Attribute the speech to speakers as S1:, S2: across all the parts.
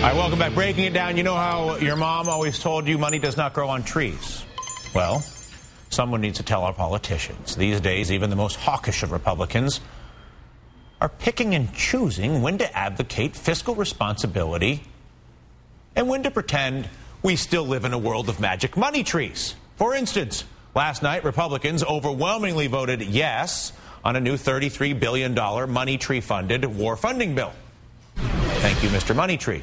S1: Hi, welcome back. Breaking it down, you know how your mom always told you money does not grow on trees? Well, someone needs to tell our politicians. These days, even the most hawkish of Republicans are picking and choosing when to advocate fiscal responsibility and when to pretend we still live in a world of magic money trees. For instance, last night, Republicans overwhelmingly voted yes on a new $33 billion money tree-funded war funding bill. Thank you, Mr. Money Tree.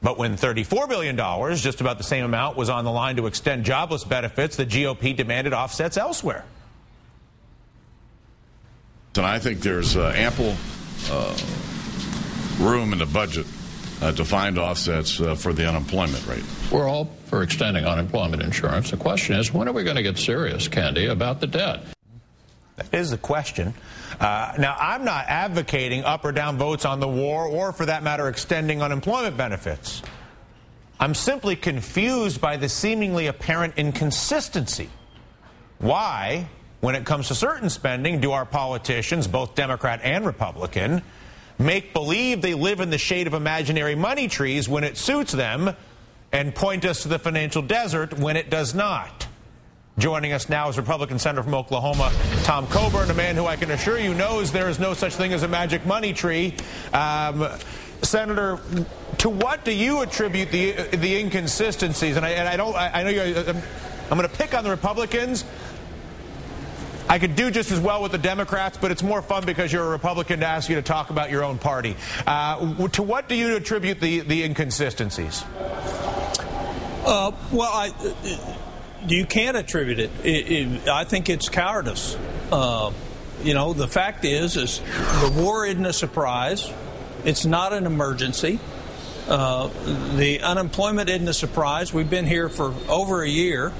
S1: But when $34 billion, just about the same amount, was on the line to extend jobless benefits, the GOP demanded offsets elsewhere.
S2: And I think there's ample room in the budget to find offsets for the unemployment rate.
S3: We're all for extending unemployment insurance. The question is, when are we going to get serious, Candy, about the debt?
S1: That is the question. Now, I'm not advocating up or down votes on the war or, for that matter, extending unemployment benefits. I'm simply confused by the seemingly apparent inconsistency. Why, when it comes to certain spending, do our politicians, both Democrat and Republican, make believe they live in the shade of imaginary money trees when it suits them and point us to the financial desert when it does not? Joining us now is Republican Senator from Oklahoma, Tom Coburn, a man who I can assure you knows there is no such thing as a magic money tree. Senator, to what do you attribute the inconsistencies? And I know I'm going to pick on the Republicans. I could do just as well with the Democrats, but it's more fun because you're a Republican to ask you to talk about your own party. To what do you attribute the inconsistencies?
S4: You can't attribute it. I think it's cowardice. The fact is the war isn't a surprise. It's not an emergency. The unemployment isn't a surprise. We've been here for over a year.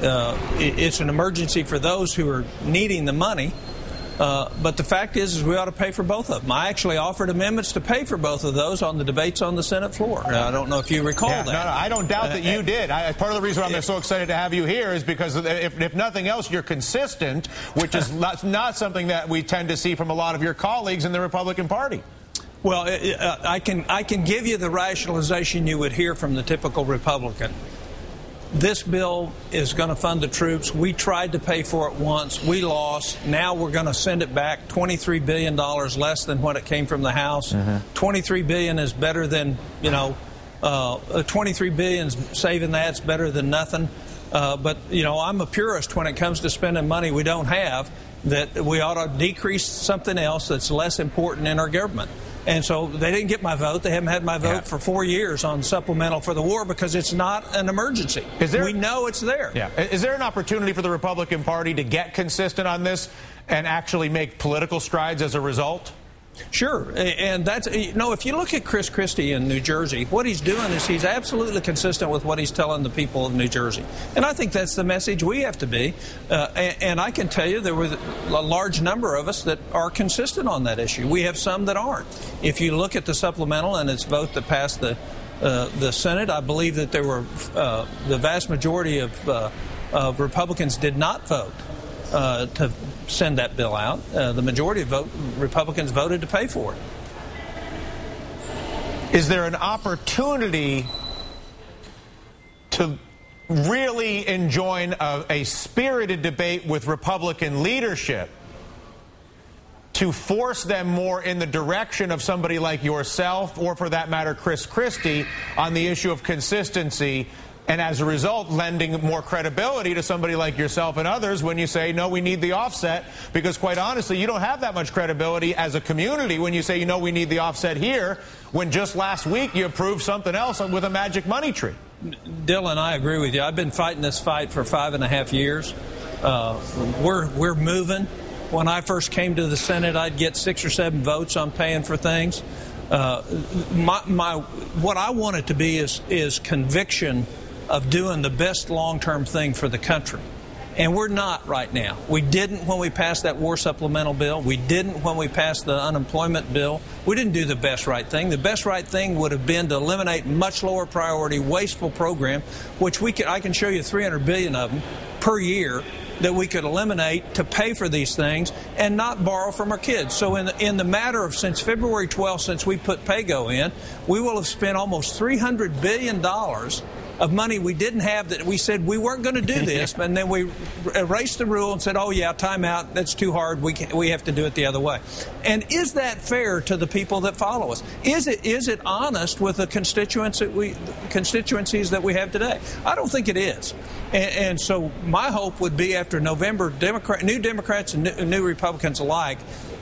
S4: It's an emergency for those who are needing the money. But the fact is we ought to pay for both of them. I actually offered amendments to pay for both of those on the debates on the Senate floor. I don't know if you recall that.
S1: No, I don't doubt that you did. Part of the reason I'm so excited to have you here is because if nothing else, you're consistent, which is not something that we tend to see from a lot of your colleagues in the Republican Party.
S4: Well, I can give you the rationalization you would hear from the typical Republican. This bill is going to fund the troops. We tried to pay for it once. We lost. Now we're going to send it back $23 billion less than what it came from the House. $23 billion is better than, $23 billion saving that's better than nothing. But I'm a purist when it comes to spending money we don't have, that we ought to decrease something else that's less important in our government. And so they didn't get my vote. They haven't had my vote for 4 years on supplemental for the war because it's not an emergency. We know it's there.
S1: Yeah. Is there an opportunity for the Republican Party to get consistent on this and actually make political strides as a result?
S4: Sure. And that's, if you look at Chris Christie in New Jersey, what he's doing is he's absolutely consistent with what he's telling the people of New Jersey. And I think that's the message we have to be. And I can tell you there were a large number of us that are consistent on that issue. We have some that aren't. If you look at the supplemental and its vote that passed the Senate, I believe that there were the vast majority of Republicans did not vote to send that bill out. The majority of Republicans voted to pay for it.
S1: Is there an opportunity to really enjoin a spirited debate with Republican leadership to force them more in the direction of somebody like yourself or, for that matter, Chris Christie on the issue of consistency, and as a result lending more credibility to somebody like yourself and others when you say, no, we need the offset? Because quite honestly, you don't have that much credibility as a community when you say, we need the offset here, when just last week you approved something else with a magic money tree.
S4: Dylan, I agree with you. I've been fighting this fight for 5.5 years. We're moving. When I first came to the Senate, I'd get 6 or 7 votes on paying for things. What I want it to be is conviction of doing the best long-term thing for the country. And we're not right now. We didn't when we passed that war supplemental bill. We didn't when we passed the unemployment bill. We didn't do the best right thing. The best right thing would have been to eliminate much lower priority, wasteful program, which I can show you 300 billion of them per year that we could eliminate to pay for these things and not borrow from our kids. So in the matter of since February 12th, since we put PAYGO in, we will have spent almost $300 billion of money we didn't have, that we said we weren't going to do this, and then we erased the rule and said, oh yeah, time out, that's too hard, we have to do it the other way. And is that fair to the people that follow us? Is it honest with the constituencies that we have today? I don't think it is. And so my hope would be after November, new Democrats and new Republicans alike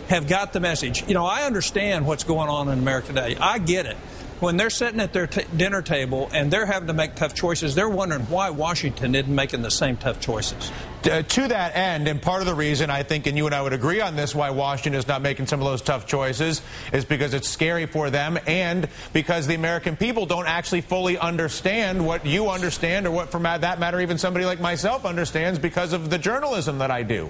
S4: have got the message. You know, I understand what's going on in America today. I get it. When they're sitting at their dinner table and they're having to make tough choices, they're wondering why Washington isn't making the same tough choices.
S1: To that end, and part of the reason I think, and you and I would agree on this, why Washington is not making some of those tough choices is because it's scary for them, and because the American people don't actually fully understand what you understand, or what, for that matter, even somebody like myself understands because of the journalism that I do.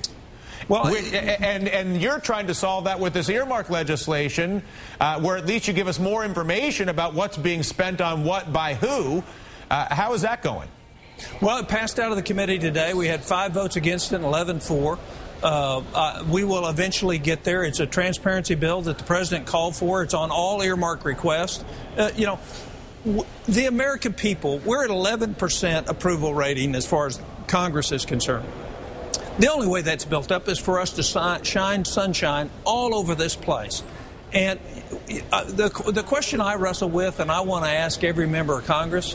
S1: Well, and you're trying to solve that with this earmark legislation, where at least you give us more information about what's being spent on what by who. How is that going?
S4: Well, it passed out of the committee today. We had 5 votes against it and 11 for. We will eventually get there. It's a transparency bill that the president called for. It's on all earmark requests. You know, the American people, we're at 11% approval rating as far as Congress is concerned. The only way that's built up is for us to shine sunshine all over this place. And the question I wrestle with, and I want to ask every member of Congress,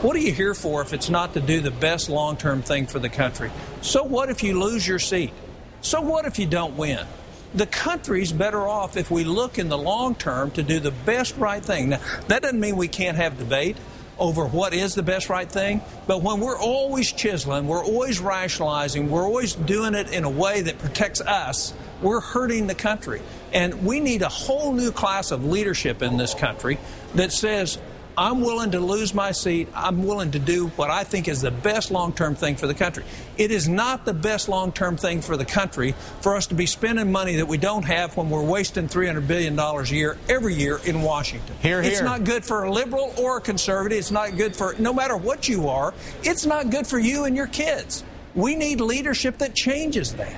S4: what are you here for if it's not to do the best long-term thing for the country? So what if you lose your seat? So what if you don't win? The country's better off if we look in the long term to do the best right thing. Now, that doesn't mean we can't have debate over what is the best right thing, but when we're always chiseling, we're always rationalizing, we're always doing it in a way that protects us, we're hurting the country. And we need a whole new class of leadership in this country that says, I'm willing to lose my seat. I'm willing to do what I think is the best long-term thing for the country. It is not the best long-term thing for the country for us to be spending money that we don't have when we're wasting $300 billion a year, every year in Washington.
S1: Hear, hear.
S4: It's not good for a liberal or a conservative. It's not good for, no matter what you are, it's not good for you and your kids. We need leadership that changes that.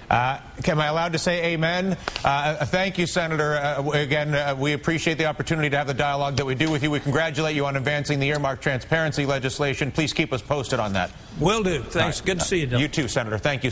S1: Am I allowed to say amen? Thank you, Senator. Again, we appreciate the opportunity to have the dialogue that we do with you. We congratulate you on advancing the earmark transparency legislation. Please keep us posted on that.
S4: Will do. Thanks. Good to see you, Dylan.
S1: You too, Senator. Thank you.